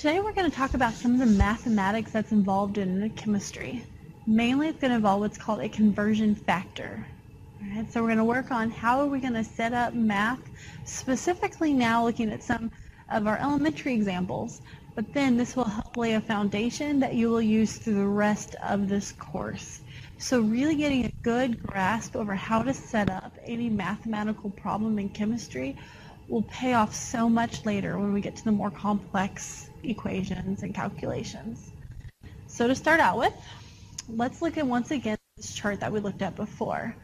Today we're going to talk about some of the mathematics that's involved in chemistry. Mainly it's going to involve what's called a conversion factor. All right, so we're going to work on how are we going to set up math, specifically now looking at some of our elementary examples, but then this will help lay a foundation that you will use through the rest of this course. So really getting a good grasp over how to set up any mathematical problem in chemistry will pay off so much later when we get to the more complex equations and calculations. So to start out with, let's look at once again this chart that we looked at before.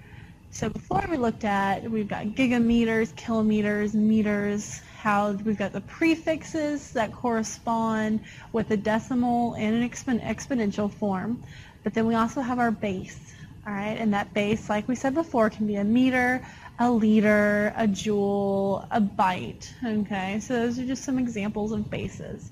So before we've got gigameters, kilometers, meters, how we've got the prefixes that correspond with a decimal and an exponential form, but then we also have our base, all right, and that base, like we said before, can be a meter, a liter, a joule, a byte, okay? So those are just some examples of bases.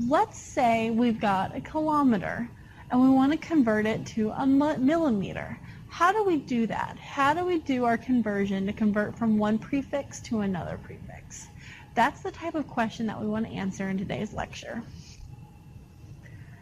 Let's say we've got a kilometer and we want to convert it to a millimeter. How do we do that? How do we do our conversion to convert from one prefix to another prefix? That's the type of question that we want to answer in today's lecture.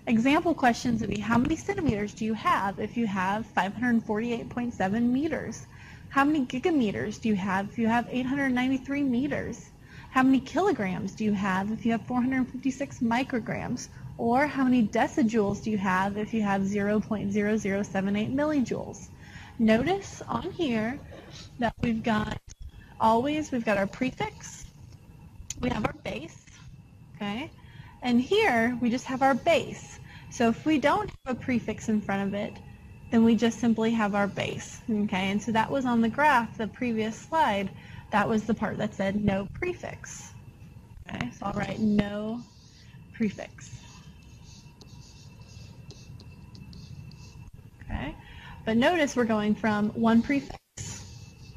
Example questions would be, how many centimeters do you have if you have 548.7 meters? How many gigameters do you have if you have 893 meters? How many kilograms do you have if you have 456 micrograms? Or how many decijoules do you have if you have 0.0078 millijoules? Notice on here that we've got our prefix, we have our base, okay? And here we just have our base. So if we don't have a prefix in front of it, then we just simply have our base, okay? And so that was on the graph, the previous slide, that was the part that said no prefix, okay? So I'll write no prefix, okay? But notice we're going from one prefix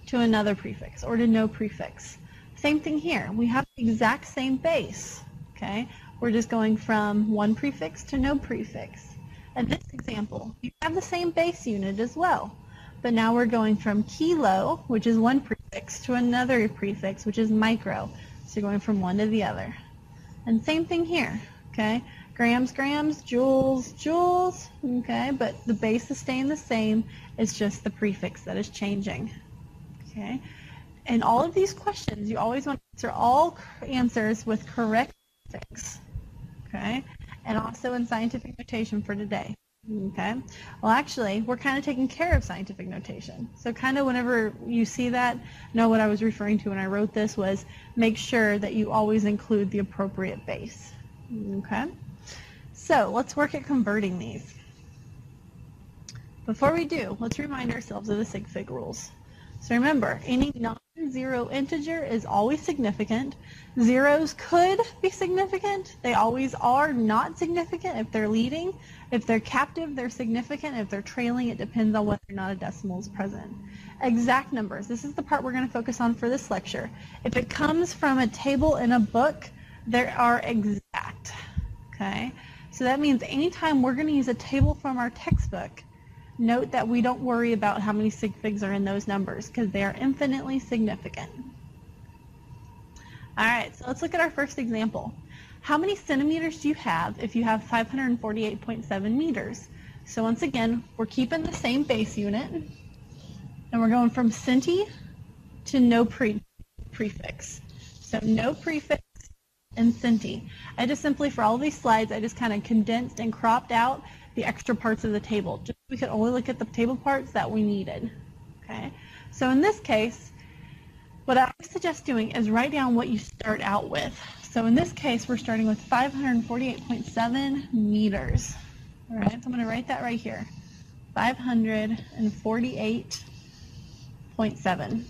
to another prefix, or to no prefix. Same thing here, we have the exact same base, okay? We're just going from one prefix to no prefix. In this example, you have the same base unit as well, but now we're going from kilo, which is one prefix, to another prefix, which is micro. So you're going from one to the other. And same thing here, okay? Grams, grams, joules, joules, okay? But the base is staying the same, it's just the prefix that is changing, okay? In all of these questions, you always want to answer all answers with correct prefix, okay? And also in scientific notation for today, okay? Well, actually, we're kind of taking care of scientific notation. So kind of whenever you see that, know what I was referring to when I wrote this was make sure that you always include the appropriate base, okay? So let's work at converting these. Before we do, let's remind ourselves of the sig fig rules. So remember, any non-zero integer is always significant. Zeros could be significant. They always are not significant if they're leading. If they're captive, they're significant. If they're trailing, it depends on whether or not a decimal is present. Exact numbers. This is the part we're going to focus on for this lecture. If it comes from a table in a book, they are exact. Okay? So that means anytime we're going to use a table from our textbook, note that we don't worry about how many sig figs are in those numbers because they are infinitely significant. All right, so let's look at our first example. How many centimeters do you have if you have 548.7 meters? So once again, we're keeping the same base unit, and we're going from centi to no prefix. So no prefix and centi. I just simply, for all of these slides, I just kind of condensed and cropped out the extra parts of the table. Just so we could only look at the table parts that we needed. Okay. So in this case, what I suggest doing is write down what you start out with. So in this case, we're starting with 548.7 meters. All right. So I'm going to write that right here. 548.7.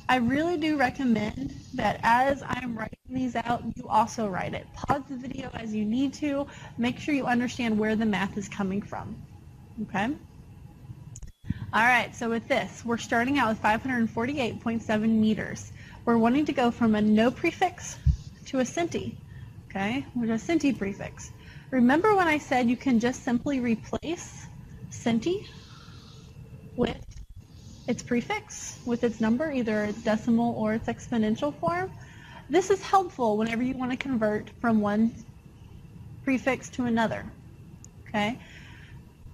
I really do recommend that as I'm writing these out, you also write it. Pause the video as you need to. Make sure you understand where the math is coming from. Okay? All right, so with this, we're starting out with 548.7 meters. We're wanting to go from a no prefix to a centi. Okay? With a centi prefix. Remember when I said you can just simply replace centi with its prefix, with its number, either its decimal or its exponential form? This is helpful whenever you want to convert from one prefix to another. Okay?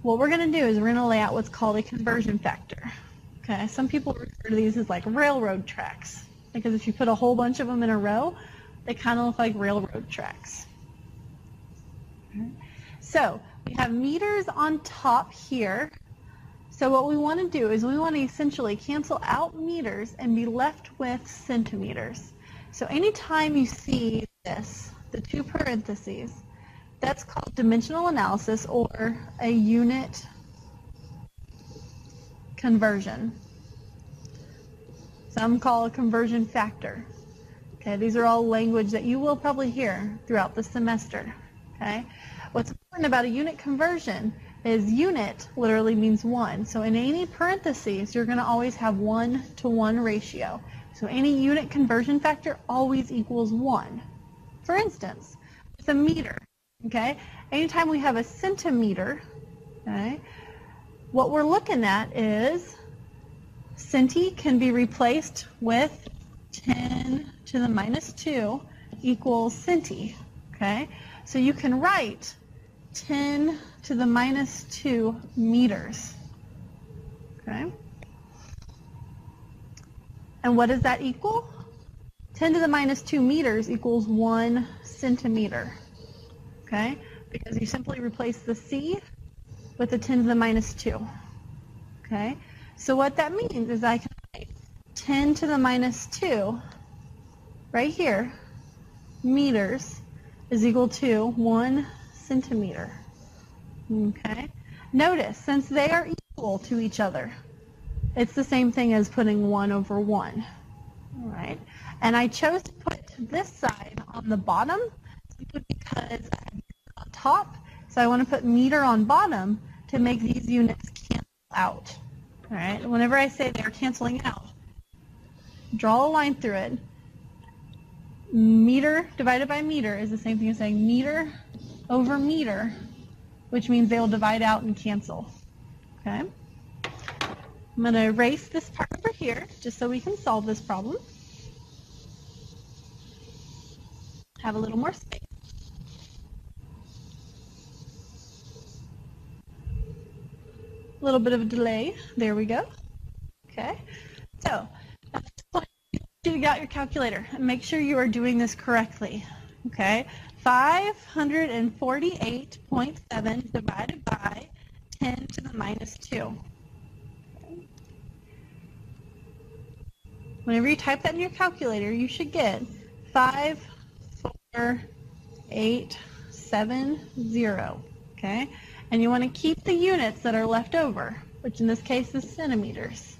What we're going to do is we're going to lay out what's called a conversion factor. Okay? Some people refer to these as like railroad tracks, because if you put a whole bunch of them in a row, they kind of look like railroad tracks. Okay. So we have meters on top here. So what we want to do is we want to essentially cancel out meters and be left with centimeters. So anytime you see this, the two parentheses, that's called dimensional analysis or a unit conversion. Some call a conversion factor. Okay, these are all language that you will probably hear throughout the semester. Okay, what's important about a unit conversion is unit literally means one. So in any parentheses, you're going to always have 1-to-1 ratio. So any unit conversion factor always equals 1. For instance, with a meter, okay, anytime we have a centimeter, okay, what we're looking at is centi can be replaced with 10 to the minus 2 equals centi, okay? So you can write 10 to the minus 2 meters, okay? And what does that equal? 10 to the minus 2 meters equals 1 centimeter, okay? Because you simply replace the c with the 10 to the minus 2, okay? So what that means is I can write 10 to the minus 2 right here, meters, is equal to 1 centimeter. Okay? Notice, since they are equal to each other, it's the same thing as putting 1 over 1. All right? And I chose to put this side on the bottom simply because I have meter on top, so I want to put meter on bottom to make these units cancel out. All right? Whenever I say they're canceling out, draw a line through it. Meter divided by meter is the same thing as saying meter over meter, which means they will divide out and cancel. Okay? I'm going to erase this part over here just so we can solve this problem. Have a little more space. A little bit of a delay. There we go. Okay. So, you got your calculator and make sure you are doing this correctly. Okay, 548.7 divided by 10 to the minus 2. Whenever you type that in your calculator, you should get 54870. Okay, and you want to keep the units that are left over, which in this case is centimeters.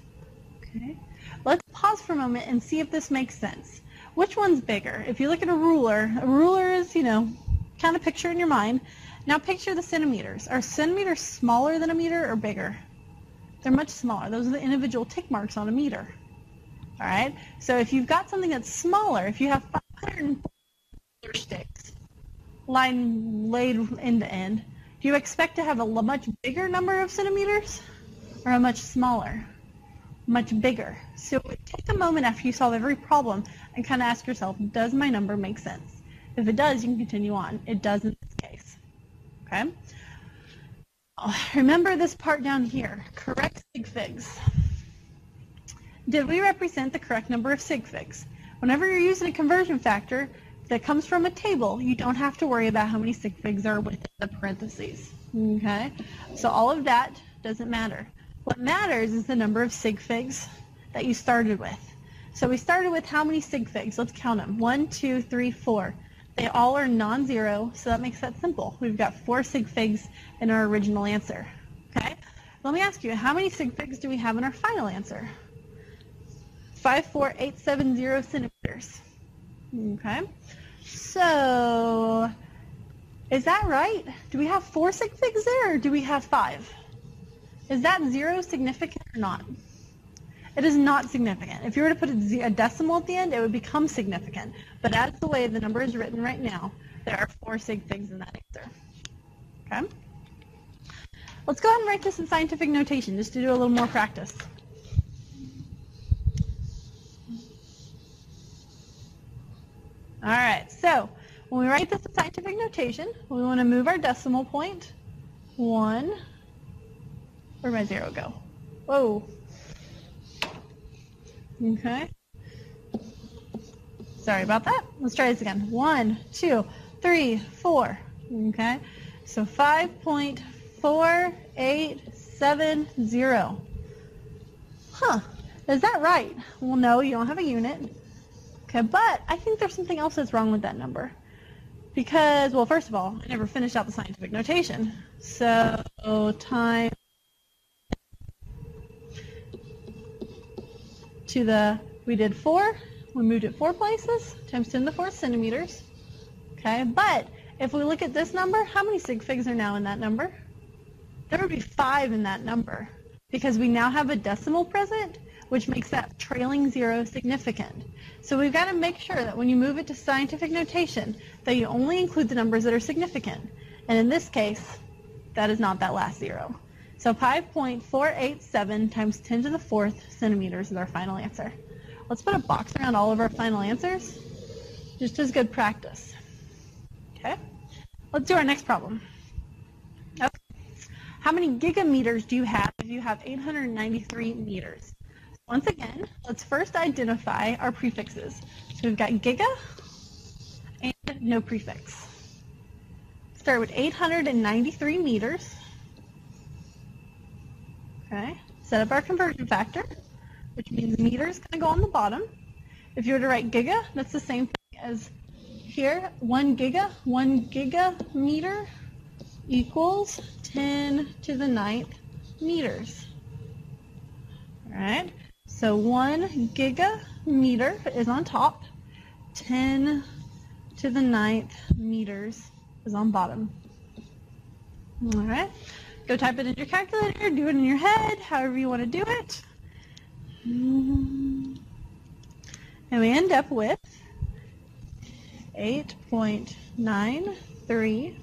Okay. Let's pause for a moment and see if this makes sense. Which one's bigger? If you look at a ruler is, kind of picture in your mind. Now picture the centimeters. Are centimeters smaller than a meter or bigger? They're much smaller. Those are the individual tick marks on a meter. All right? So if you've got something that's smaller, if you have 504 sticks laid end to end, do you expect to have a much bigger number of centimeters or a much smaller? Much bigger. So take a moment after you solve every problem and kind of ask yourself, does my number make sense? If it does, you can continue on. It does in this case. Okay? Remember this part down here, correct sig figs. Did we represent the correct number of sig figs? Whenever you're using a conversion factor that comes from a table, you don't have to worry about how many sig figs are within the parentheses. Okay? So all of that doesn't matter. What matters is the number of sig figs that you started with. So we started with how many sig figs? Let's count them. 1, 2, 3, 4. They all are non-zero, so that makes that simple. We've got 4 sig figs in our original answer. Okay? Let me ask you, how many sig figs do we have in our final answer? 54870 centimeters. Okay? So, is that right? Do we have 4 sig figs there, or do we have 5? Is that 0 significant or not? It is not significant. If you were to put a decimal at the end, it would become significant. But that's the way the number is written right now. There are 4 sig figs in that answer. Okay? Let's go ahead and write this in scientific notation just to do a little more practice. All right, so when we write this in scientific notation, we want to move our decimal point 1. Where'd my 0 go? Whoa. Okay. Sorry about that. Let's try this again. 1, 2, 3, 4. Okay. So 5.4870. Huh. Is that right? Well, no, you don't have a unit. Okay, but I think there's something else that's wrong with that number. Because, well, first of all, I never finished out the scientific notation. So time to the, we did 4. We moved it 4 places, times 10 to the 4th centimeters. Okay, but if we look at this number, how many sig figs are now in that number? There would be 5 in that number because we now have a decimal present, which makes that trailing 0 significant. So we've got to make sure that when you move it to scientific notation, that you only include the numbers that are significant. And in this case, that is not that last 0. So 5.487 times 10 to the 4th centimeters is our final answer. Let's put a box around all of our final answers, just as good practice. Okay, let's do our next problem. Okay. How many gigameters do you have if you have 893 meters? Once again, let's first identify our prefixes. So we've got giga and no prefix. Start with 893 meters. Okay, set up our conversion factor, which means meters going to go on the bottom. If you were to write giga, that's the same thing as here. 1 gigameter equals 10 to the 9th meters. All right. So 1 gigameter is on top, 10 to the 9th meters is on bottom. All right, go type it in your calculator, do it in your head, however you want to do it. And we end up with 8.93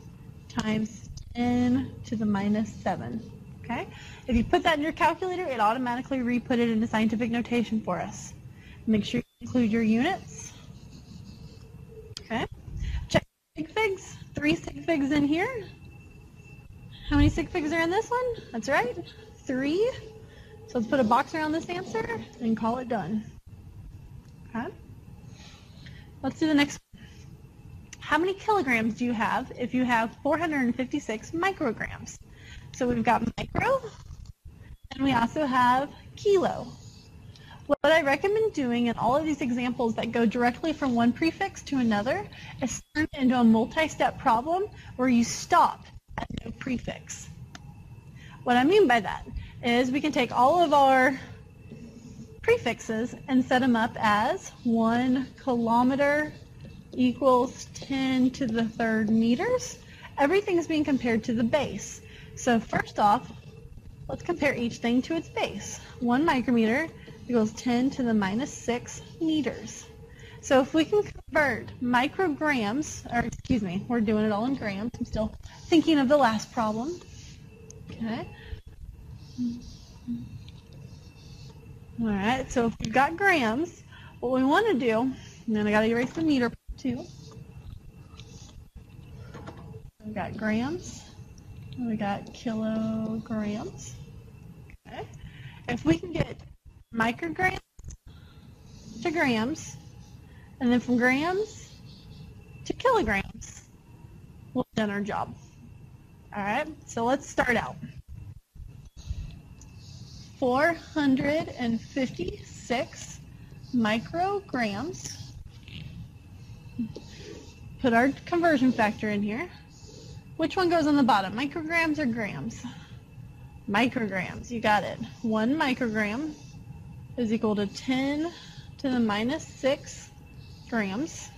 times 10 to the minus 7. Okay? If you put that in your calculator, it automatically re-put it into scientific notation for us. Make sure you include your units. Okay? Check sig figs. 3 sig figs in here. How many sig figs are in this one? That's right, 3. So let's put a box around this answer and call it done. Okay? Let's do the next one. How many kilograms do you have if you have 456 micrograms? So we've got micro, and we also have kilo. What I recommend doing in all of these examples that go directly from one prefix to another is turn it into a multi-step problem where you stop at no prefix. What I mean by that is we can take all of our prefixes and set them up as 1 kilometer equals 10 to the 3rd meters. Everything is being compared to the base. So first off, let's compare each thing to its base. 1 micrometer equals 10 to the minus 6 meters. So if we can convert micrograms, or excuse me, we're doing it all in grams. I'm still thinking of the last problem. Okay. All right, so if we've got grams, what we want to do, and then I got to erase the meter too. We've got grams, and we got kilograms. Okay. If we can get micrograms to grams, and then from grams to kilograms, we've done our job. All right, so let's start out. 456 micrograms. Put our conversion factor in here. Which one goes on the bottom, micrograms or grams? Micrograms, you got it. 1 microgram is equal to 10 to the minus 6 grams.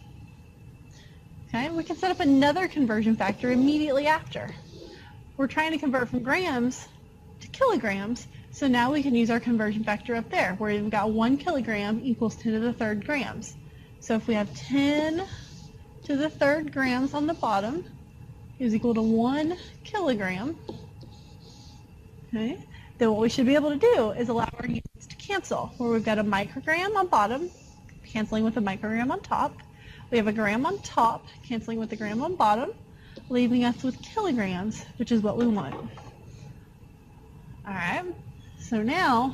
Okay, we can set up another conversion factor immediately after. We're trying to convert from grams to kilograms, so now we can use our conversion factor up there, where we've got 1 kilogram equals 10 to the 3rd grams. So if we have 10 to the 3rd grams on the bottom is equal to 1 kilogram, okay, then what we should be able to do is allow our units to cancel, where we've got a microgram on bottom, canceling with a microgram on top. We have a gram on top, canceling with the gram on bottom, leaving us with kilograms, which is what we want. All right, so now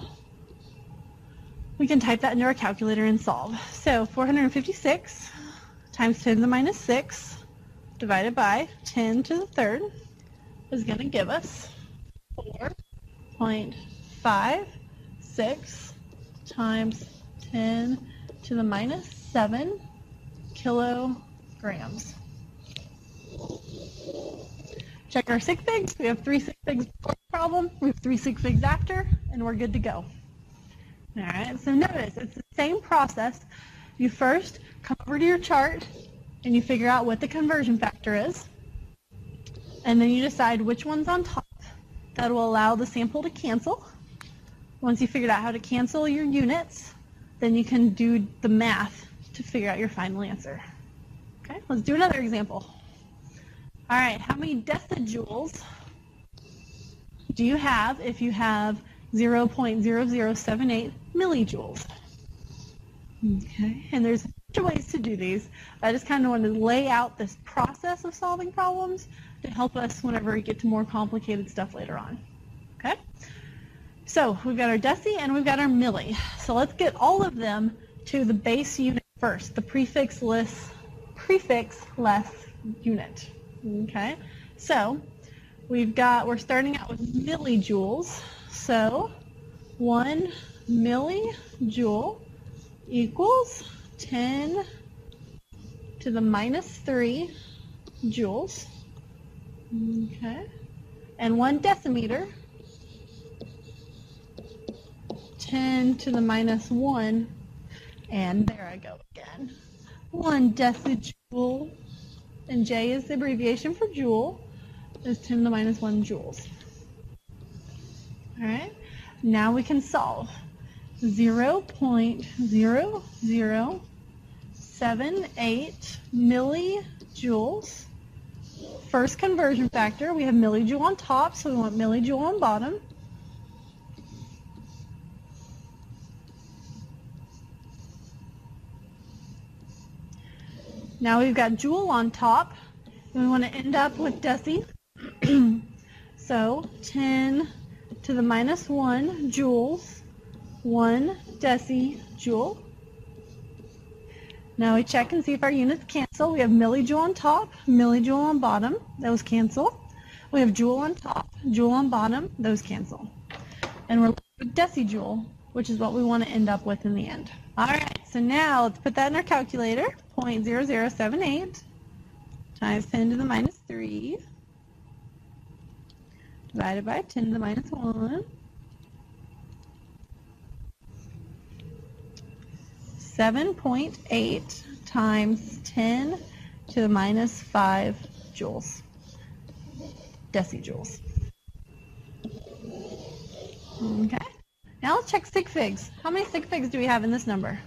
we can type that into our calculator and solve. So 456 times 10 to the minus 6 divided by 10 to the third is going to give us 4.56 times 10 to the minus 7 kilograms. Check our sig figs. We have 3 sig figs before the problem. We have 3 sig figs after, and we're good to go. All right, so notice it's the same process. You first come over to your chart and you figure out what the conversion factor is, and then you decide which one's on top. That will allow the sample to cancel. Once you figured out how to cancel your units, then you can do the math to figure out your final answer. Okay, let's do another example. All right, how many decijoules do you have if you have 0.0078 millijoules? Okay, and there's a bunch of ways to do these. I just kind of wanted to lay out this process of solving problems to help us whenever we get to more complicated stuff later on. Okay, so we've got our deci and we've got our milli. So let's get all of them to the base unit first, the prefix-less unit. Okay, so we're starting out with millijoules. So 1 millijoule equals 10 to the minus 3 joules. Okay, and 1 decimeter, 10 to the minus 1, and there I go again. 1 decijoule, and J is the abbreviation for joule, is 10 to the minus 1 joules. All right, now we can solve. 0.0078 millijoules. First conversion factor, we have millijoule on top, so we want millijoule on bottom. Now we've got joule on top, and we want to end up with deci. So 10 to the minus 1 joules, 1 decijoule. Now we check and see if our units cancel. We have millijoule on top, millijoule on bottom, those cancel. We have joule on top, joule on bottom, those cancel. And we're left with decijoule, which is what we want to end up with in the end. All right, so now let's put that in our calculator. 0.0078 times 10 to the minus 3 divided by 10 to the minus 1. 7.8 times 10 to the minus 5 joules, decijoules. Okay, now let's check sig figs. How many sig figs do we have in this number?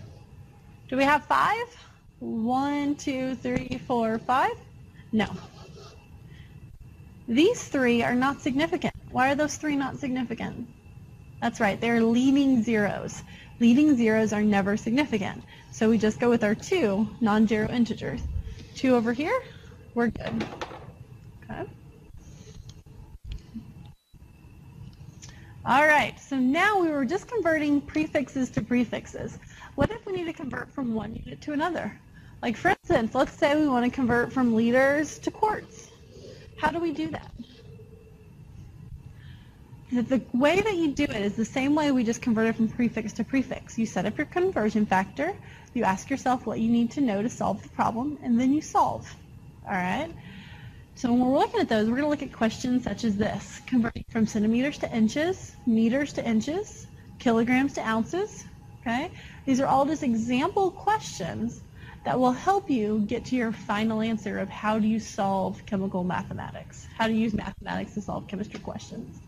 Do we have 5? 1, 2, 3, 4, 5? No. These 3 are not significant. Why are those 3 not significant? That's right, they're leading zeros. Leading zeros are never significant. So we just go with our 2 non-zero integers. 2 over here, we're good. Okay. All right, so now we were just converting prefixes to prefixes. What if we need to convert from one unit to another? Like for instance, let's say we want to convert from liters to quarts. How do we do that? The way that you do it is the same way we just converted from prefix to prefix. You set up your conversion factor, you ask yourself what you need to know to solve the problem, and then you solve. All right? So when we're looking at those, we're going to look at questions such as this: converting from centimeters to inches, meters to inches, kilograms to ounces. Okay? These are all just example questions that will help you get to your final answer of how do you solve chemical mathematics, how to use mathematics to solve chemistry questions.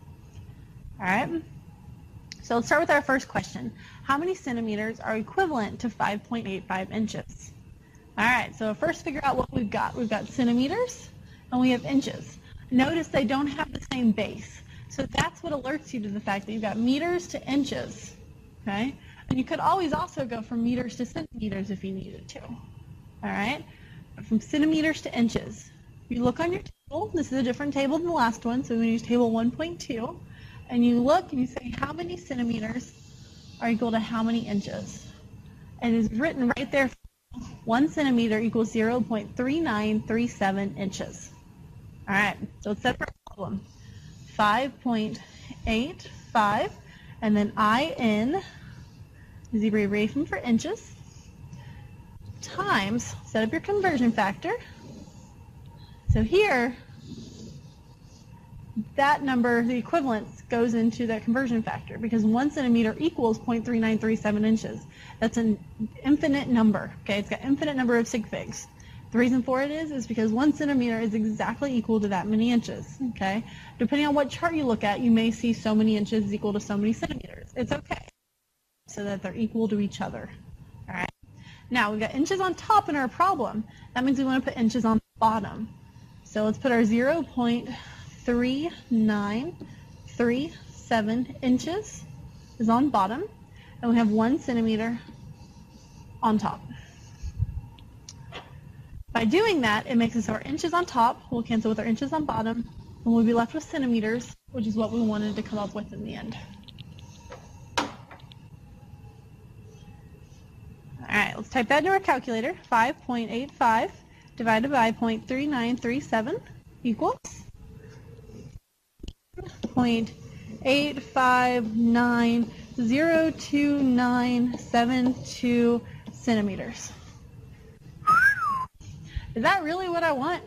All right, so let's start with our first question. How many centimeters are equivalent to 5.85 inches? All right, so first figure out what we've got. We've got centimeters and we have inches. Notice they don't have the same base. So that's what alerts you to the fact that you've got meters to inches, okay? And you could always also go from meters to centimeters if you needed to. All All right, from centimeters to inches. You look on your table. This is a different table than the last one, so we're going to use table 1.2. And you look and you say how many centimeters are equal to how many inches. And it's written right there, 1 centimeter equals 0.3937 inches. All right, so let's set up our problem. 5.85, and then IN is the abbreviation for inches, times, set up your conversion factor. So here, that number, the equivalence, goes into that conversion factor because 1 centimeter equals 0.3937 inches. That's an infinite number, okay? It's got infinite number of sig figs. The reason for it is because 1 centimeter is exactly equal to that many inches, okay? Depending on what chart you look at, you may see so many inches is equal to so many centimeters. It's okay, so that they're equal to each other, all right? Now, we've got inches on top in our problem. That means we want to put inches on the bottom. So let's put our 0.3937 inches is on bottom, and we have 1 centimeter on top. By doing that, it makes us our inches on top. We'll cancel with our inches on bottom, and we'll be left with centimeters, which is what we wanted to come up with in the end. All right, let's type that into our calculator. 5.85 divided by 0.3937 equals 0.8590292 centimeters. Is that really what I want?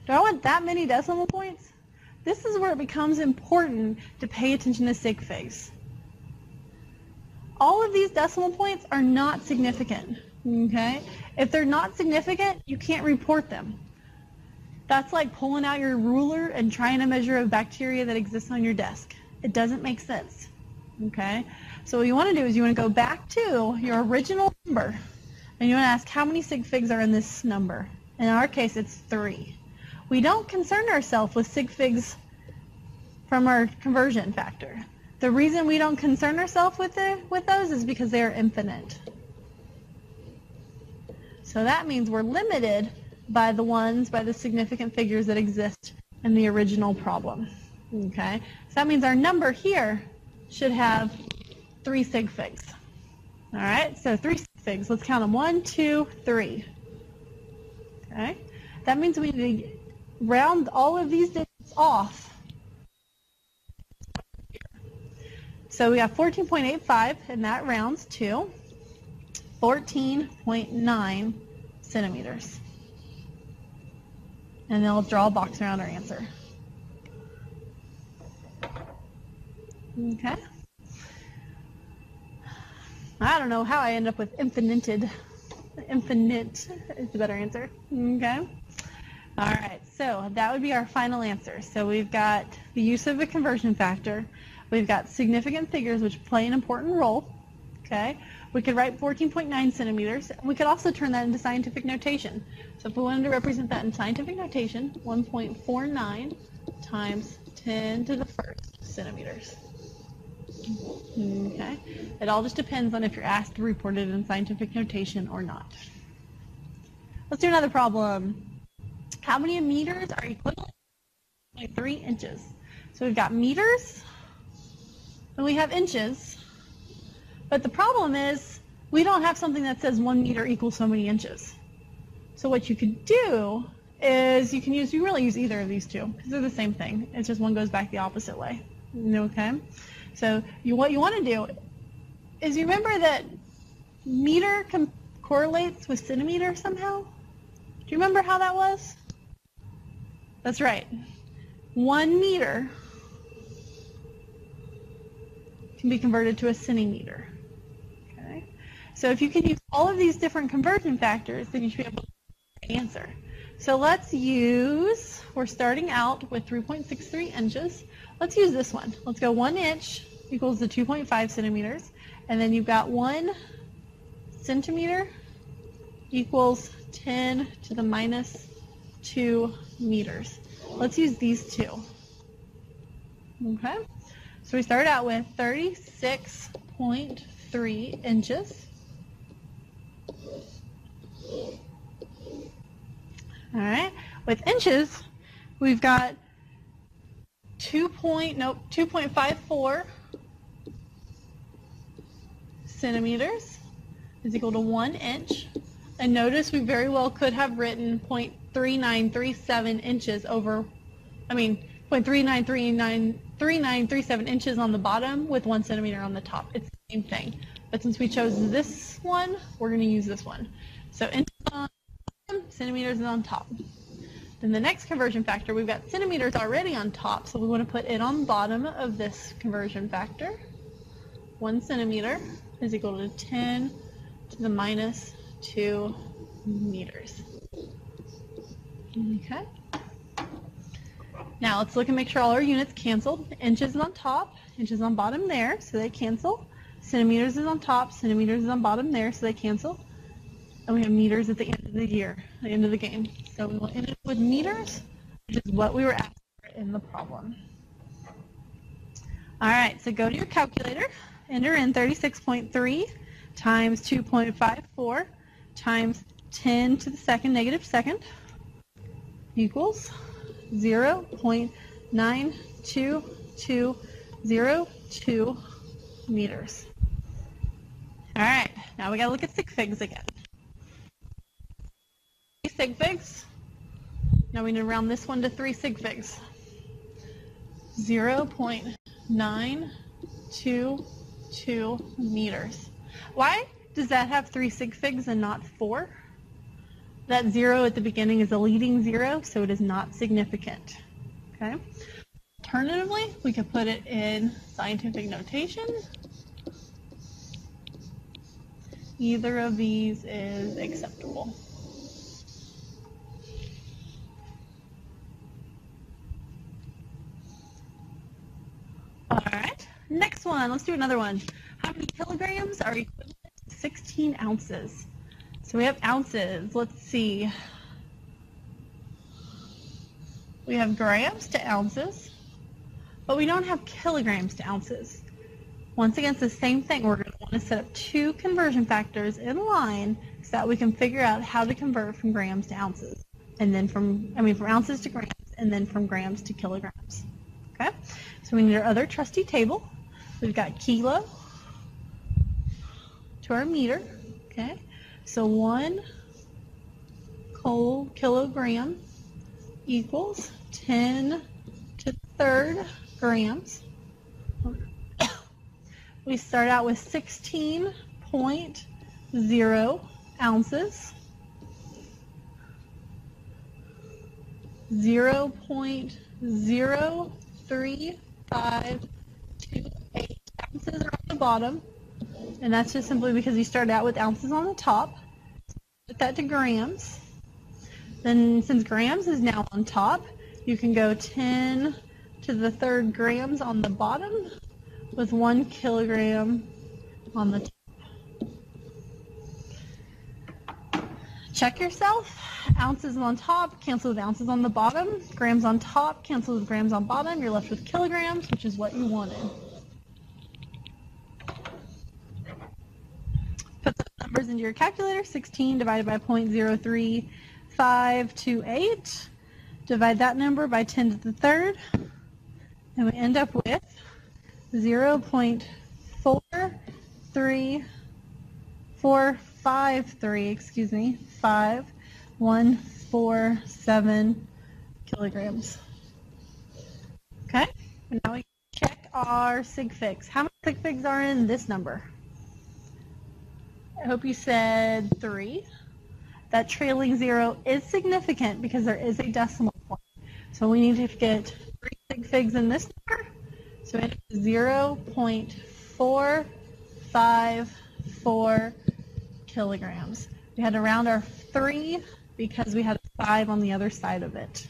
Do I want that many decimal points? This is where it becomes important to pay attention to sig figs. All of these decimal points are not significant, okay? If they're not significant, you can't report them. That's like pulling out your ruler and trying to measure a bacteria that exists on your desk. It doesn't make sense, okay? So what you want to do is you want to go back to your original number, and you want to ask how many sig figs are in this number. In our case, it's 3. We don't concern ourselves with sig figs from our conversion factor. The reason we don't concern ourselves with those is because they are infinite. So that means we're limited by the significant figures that exist in the original problem. Okay? So that means our number here should have 3 sig figs. All right? So 3 sig figs. Let's count them. 1, 2, 3. Okay? That means we need to round all of these digits off. So we have 14.85, and that rounds to 14.9 centimeters. And then we'll draw a box around our answer. Okay. I don't know how I end up with infinite is the better answer. Okay. All right, so that would be our final answer. So we've got the use of a conversion factor. We've got significant figures which play an important role. Okay. We could write 14.9 centimeters. We could also turn that into scientific notation. So if we wanted to represent that in scientific notation, 1.49 times 10 to the first centimeters. Okay. It all just depends on if you're asked to report it in scientific notation or not. Let's do another problem. How many meters are equivalent to 3 inches? So we've got meters, and we have inches. But the problem is we don't have something that says 1 meter equals so many inches. So what you could do is you can really use either of these two because they're the same thing. It's just one goes back the opposite way. Okay? So what you want to do is you remember that meter correlates with centimeter somehow? Do you remember how that was? That's right. 1 meter can be converted to a centimeter. Okay? So if you can use all of these different conversion factors, then you should be able to answer. So let's use, we're starting out with 3.63 inches. Let's use this one. Let's go 1 inch equals to 2.5 centimeters. And then you've got 1 centimeter equals 10 to the minus 2 meters. Let's use these two. Okay. So we start out with 36.3 inches. All right. With inches, we've got 2.54 centimeters is equal to 1 inch. And notice we very well could have written 0.3937 inches over, 0.3937 inches on the bottom with 1 centimeter on the top. It's the same thing. But since we chose this one, we're going to use this one. So inches on bottom, centimeters is on top. Then the next conversion factor, we've got centimeters already on top, so we want to put it on bottom of this conversion factor. 1 centimeter is equal to 10 to the minus 2 meters. Okay. Now let's look and make sure all our units canceled. Inches is on top, inches on bottom there, so they cancel. Centimeters is on top, centimeters is on bottom there, so they cancel. And we have meters at the end of the year, the end of the game. So we will end it with meters, which is what we were asked for in the problem. All right, so go to your calculator, enter in 36.3 times 2.54 times 10 to the second negative second equals 0.92202 meters. All right, now we got to look at sig figs again. Sig figs. Now we need to round this one to 3 sig figs. 0.922 meters. Why does that have 3 sig figs and not 4? That 0 at the beginning is a leading 0, so it is not significant. Okay. Alternatively, we could put it in scientific notation. Either of these is acceptable. All right, next one. Let's do another one. How many kilograms are equivalent to 16 ounces? So we have ounces. Let's see. We have grams to ounces, but we don't have kilograms to ounces. Once again, it's the same thing. We're going to want to set up 2 conversion factors in line so that we can figure out how to convert from grams to ounces, and then from ounces to grams, and then from grams to kilograms. Okay? So we need our other trusty table. We've got kilo to our meter. Okay? So 1 kilogram equals 10 to the third grams. We start out with 16.0 ounces. 0.03528 ounces are on the bottom, and that's just simply because we started out with ounces on the top. Put that to grams. Then since grams is now on top, you can go 10 to the third grams on the bottom with 1 kilogram on the top. Check yourself. Ounces on top, cancel with ounces on the bottom. Grams on top, cancel with grams on bottom. You're left with kilograms, which is what you wanted. Put the numbers into your calculator. 16 divided by 0.03528. Divide that number by 10 to the third. And we end up with 0.43453, 5147 kilograms. Okay, and now we check our sig figs. How many sig figs are in this number? I hope you said 3. That trailing 0 is significant because there is a decimal point. So we need to get 3 sig figs in this number. So it is 0.454 kilograms. We had to round our 3 because we had a 5 on the other side of it.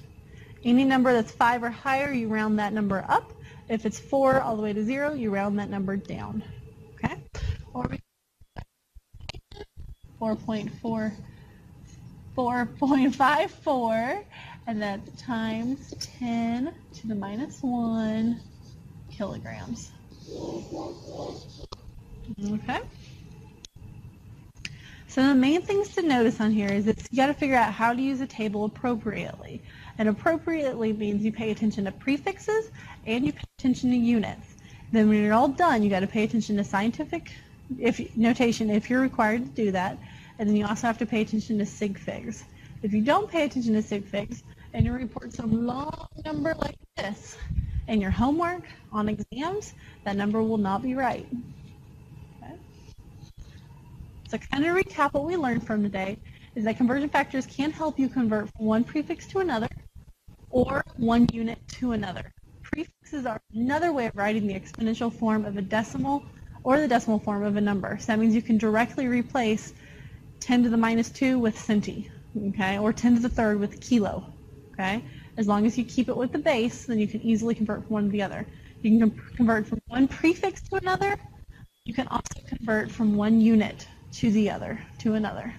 Any number that's 5 or higher, you round that number up. If it's 4 all the way to 0, you round that number down. Okay? Or we 4.54, and that's times 10 to the minus 1 kilograms. Okay? So the main things to notice on here is that you got to figure out how to use a table appropriately. And appropriately means you pay attention to prefixes and you pay attention to units. Then when you're all done, you got to pay attention to scientific notation if you're required to do that. And then you also have to pay attention to sig figs. If you don't pay attention to sig figs and you report some long number like this in your homework on exams, that number will not be right. Okay? So kind of recap what we learned from today is that conversion factors can help you convert from one prefix to another or one unit to another. Prefixes are another way of writing the exponential form of a decimal or the decimal form of a number. So that means you can directly replace 10 to the minus 2 with centi, okay, or 10 to the third with kilo, okay? As long as you keep it with the base, then you can easily convert from one to the other. You can convert from one prefix to another. You can also convert from one unit to the other, to another.